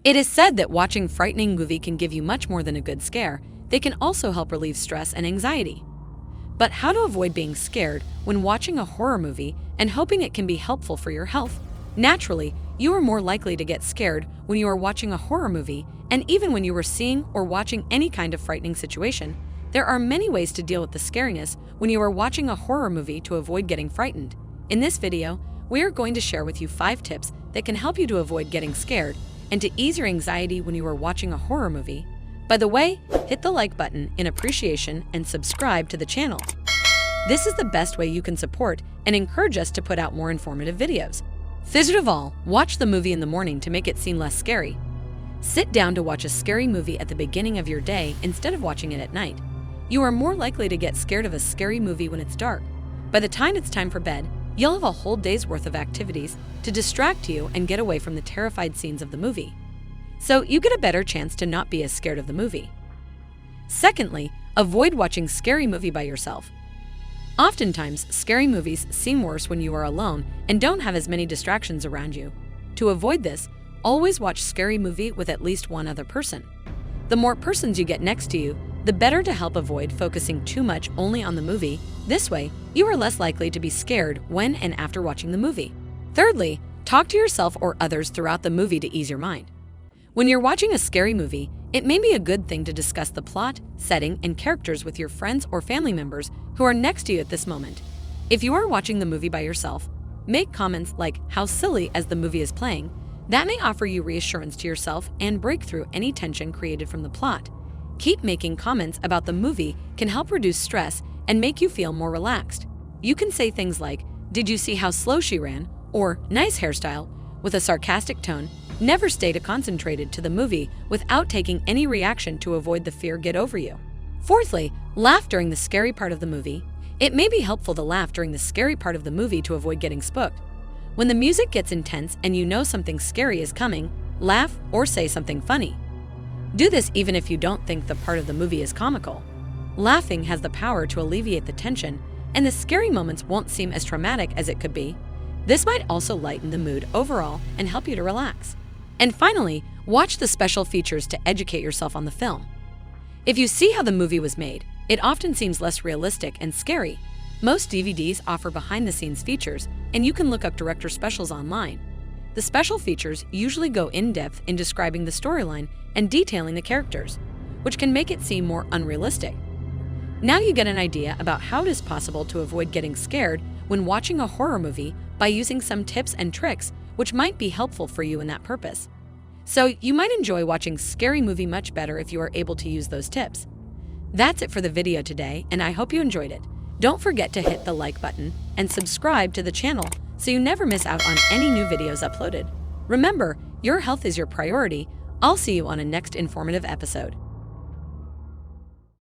It is said that watching frightening movie can give you much more than a good scare. They can also help relieve stress and anxiety. But how to avoid being scared when watching a horror movie and hoping it can be helpful for your health? Naturally, you are more likely to get scared when you are watching a horror movie, and even when you are seeing or watching any kind of frightening situation. There are many ways to deal with the scariness when you are watching a horror movie to avoid getting frightened. In this video, we are going to share with you 5 tips that can help you to avoid getting scared and to ease your anxiety when you are watching a horror movie. By the way, hit the like button in appreciation and subscribe to the channel. This is the best way you can support and encourage us to put out more informative videos. First of all, watch the movie in the morning to make it seem less scary. Sit down to watch a scary movie at the beginning of your day instead of watching it at night. You are more likely to get scared of a scary movie when it's dark. By the time it's time for bed, you'll have a whole day's worth of activities to distract you and get away from the terrified scenes of the movie. So you get a better chance to not be as scared of the movie. Secondly, avoid watching scary movie by yourself. Oftentimes, scary movies seem worse when you are alone and don't have as many distractions around you. To avoid this, always watch scary movie with at least one other person. The more persons you get next to you, the better to help avoid focusing too much only on the movie. This way, you are less likely to be scared when and after watching the movie. Thirdly, talk to yourself or others throughout the movie to ease your mind. When you're watching a scary movie, it may be a good thing to discuss the plot, setting, and characters with your friends or family members who are next to you at this moment. If you are watching the movie by yourself, make comments like how silly as the movie is playing. That may offer you reassurance to yourself and break through any tension created from the plot. Keep making comments about the movie can help reduce stress and make you feel more relaxed. You can say things like, "Did you see how slow she ran?" or "Nice hairstyle," with a sarcastic tone. Never stay concentrated to the movie without taking any reaction to avoid the fear get over you. Fourthly, laugh during the scary part of the movie. It may be helpful to laugh during the scary part of the movie to avoid getting spooked. When the music gets intense and you know something scary is coming, laugh or say something funny. Do this even if you don't think the part of the movie is comical. Laughing has the power to alleviate the tension, and the scary moments won't seem as traumatic as it could be. This might also lighten the mood overall and help you to relax. And finally, watch the special features to educate yourself on the film. If you see how the movie was made, it often seems less realistic and scary. Most DVDs offer behind-the-scenes features, and you can look up director specials online. The special features usually go in-depth in describing the storyline and detailing the characters, which can make it seem more unrealistic. Now you get an idea about how it is possible to avoid getting scared when watching a horror movie by using some tips and tricks which might be helpful for you in that purpose. So you might enjoy watching scary movie much better if you are able to use those tips. That's it for the video today, and I hope you enjoyed it. Don't forget to hit the like button and subscribe to the channel so you never miss out on any new videos uploaded. Remember, your health is your priority. I'll see you on a next informative episode.